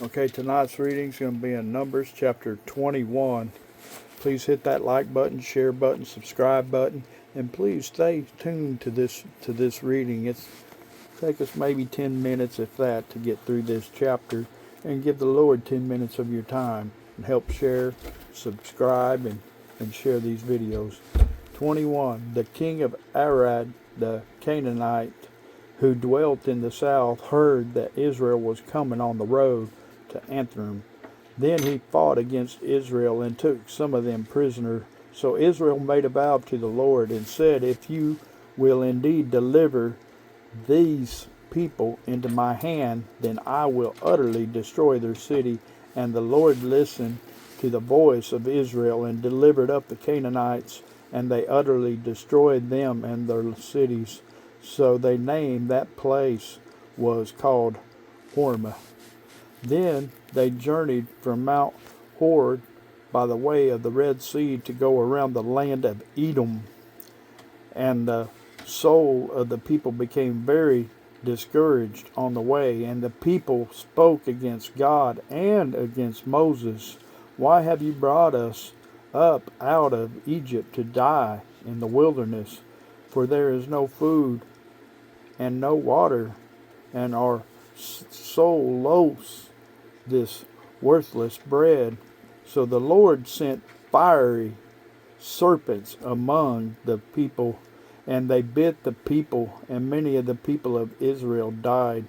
Okay, tonight's reading is going to be in Numbers chapter 21. Please hit that like button, share button, subscribe button, and please stay tuned to this reading. It's take us maybe 10 minutes, if that, to get through this chapter, and give the Lord 10 minutes of your time and help share, subscribe, and share these videos. 21. The king of Arad, the Canaanite, who dwelt in the south, heard that Israel was coming on the road to Anthem. Then he fought against Israel and took some of them prisoner. So Israel made a vow to the Lord and said, if you will indeed deliver these people into my hand, then I will utterly destroy their city. And the Lord listened to the voice of Israel and delivered up the Canaanites, and they utterly destroyed them and their cities. So they named that place was called Hormah. Then they journeyed from Mount Hor by the way of the Red Sea to go around the land of Edom. And the soul of the people became very discouraged on the way, and the people spoke against God and against Moses. Why have you brought us up out of Egypt to die in the wilderness? For there is no food and no water, and our soul loathes this worthless bread. So the Lord sent fiery serpents among the people, and they bit the people, and many of the people of Israel died.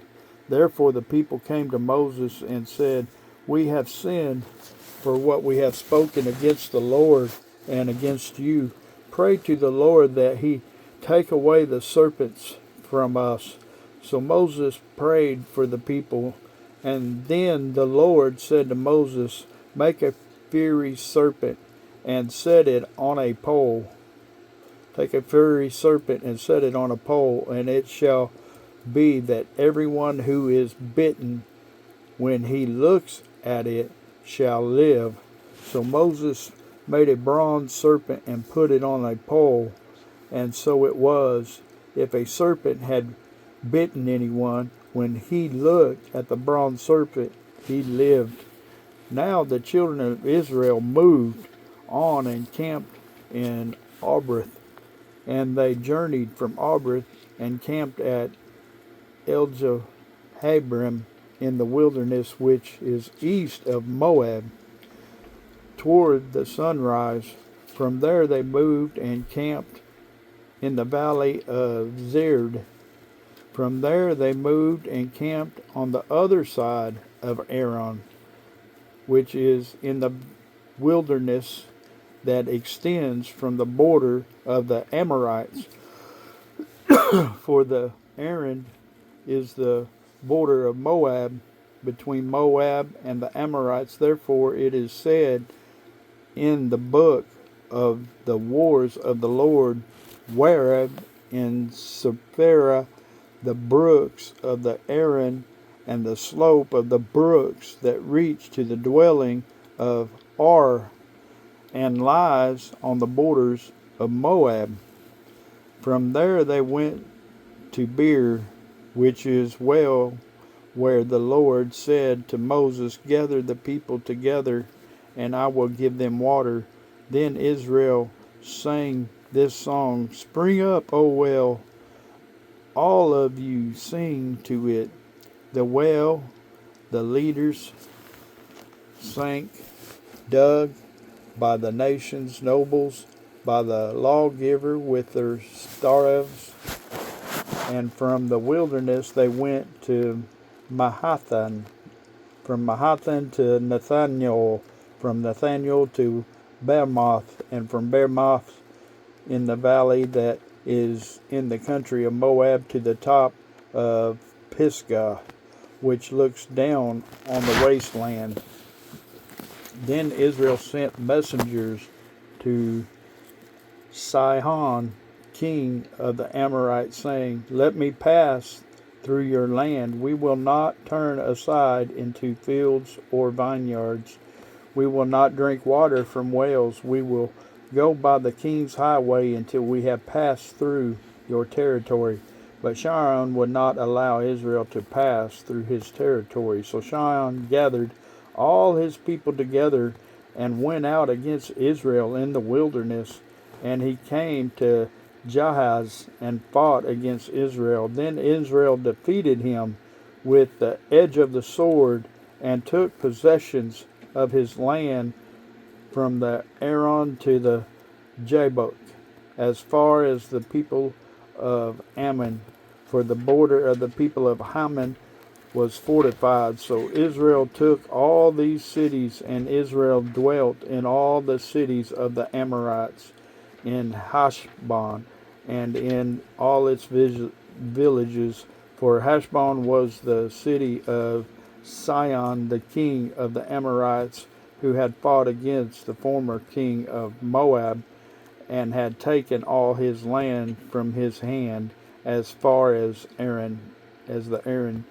Therefore the people came to Moses and said, we have sinned for what we have spoken against the Lord and against you. Pray to the Lord that he take away the serpents from us. So Moses prayed for the people, and then the Lord said to Moses, make a fiery serpent and set it on a pole. Take a fiery serpent and set it on a pole, and it shall be that everyone who is bitten, when he looks at it, shall live. So Moses made a bronze serpent and put it on a pole. And so it was, if a serpent had bitten anyone, when he looked at the bronze serpent, he lived. Now the children of Israel moved on and camped in Abrith. And they journeyed from Abrith and camped at Eljehabrim in the wilderness, which is east of Moab, toward the sunrise. From there they moved and camped in the valley of Zerd. From there they moved and camped on the other side of Aron, which is in the wilderness that extends from the border of the Amorites. For the Aron is the border of Moab, between Moab and the Amorites. Therefore it is said in the book of the wars of the Lord, Warab in Sephirah, the brooks of the Aron and the slope of the brooks that reach to the dwelling of Ar, and lies on the borders of Moab. From there they went to Beer, which is well where the Lord said to Moses, gather the people together, and I will give them water. Then Israel sang this song, spring up, O well, all of you sing to it. The well, the leaders sank, dug by the nation's nobles, by the lawgiver with their staves. And from the wilderness they went to Mahathan, from Mahathan to Nathaniel, from Nathaniel to Bermoth, and from Bermoth in the valley that is in the country of Moab to the top of Pisgah, which looks down on the wasteland. Then Israel sent messengers to Sihon, king of the Amorites, saying, let me pass through your land. We will not turn aside into fields or vineyards. We will not drink water from wells. We will go by the king's highway until we have passed through your territory. But Sihon would not allow Israel to pass through his territory. So Sihon gathered all his people together and went out against Israel in the wilderness. And he came to Jahaz and fought against Israel. Then Israel defeated him with the edge of the sword and took possessions of his land from the Aron to the Jabbok, as far as the people of Ammon, for the border of the people of Haman was fortified. So Israel took all these cities, and Israel dwelt in all the cities of the Amorites, in Heshbon, and in all its villages. For Heshbon was the city of Sihon, the king of the Amorites, who had fought against the former king of Moab, and had taken all his land from his hand, as far as the Aron.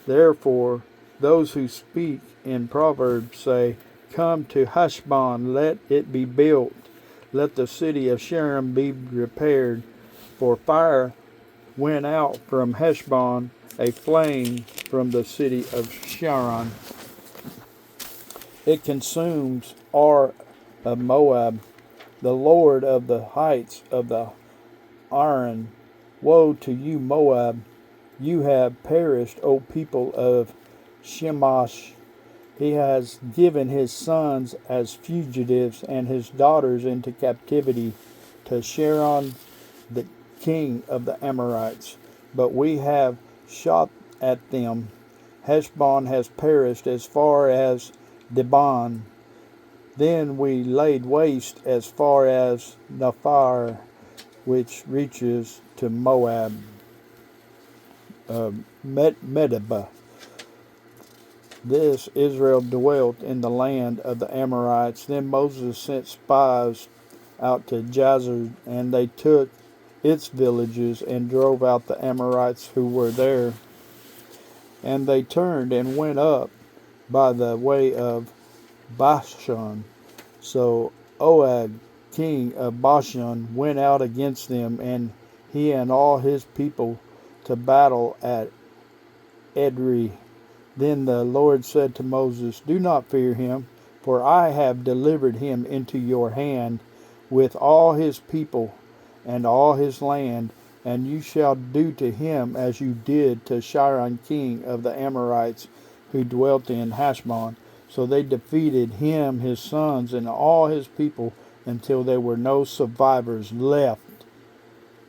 Therefore, those who speak in Proverbs say, "Come to Heshbon, let it be built. Let the city of Sharon be repaired. For fire went out from Heshbon, a flame from the city of Sharon. It consumes Ar of Moab, the Lord of the heights of the Aron. Woe to you, Moab! You have perished, O people of Shemash. He has given his sons as fugitives and his daughters into captivity to Sharon, the king of the Amorites. But we have shot at them. Heshbon has perished as far as Dibon. Then we laid waste as far as Nephar, which reaches to Moab, Medeba. This Israel dwelt in the land of the Amorites. Then Moses sent spies out to Jazer, and they took its villages and drove out the Amorites who were there. And they turned and went up by the way of Bashan. So Og, king of Bashan, went out against them, and he and all his people to battle at Edrei. Then the Lord said to Moses, "Do not fear him, for I have delivered him into your hand with all his people and all his land, and you shall do to him as you did to Sihon, king of the Amorites, who dwelt in Heshbon." So they defeated him, his sons, and all his people, until there were no survivors left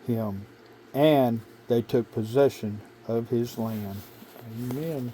him, and they took possession of his land. Amen.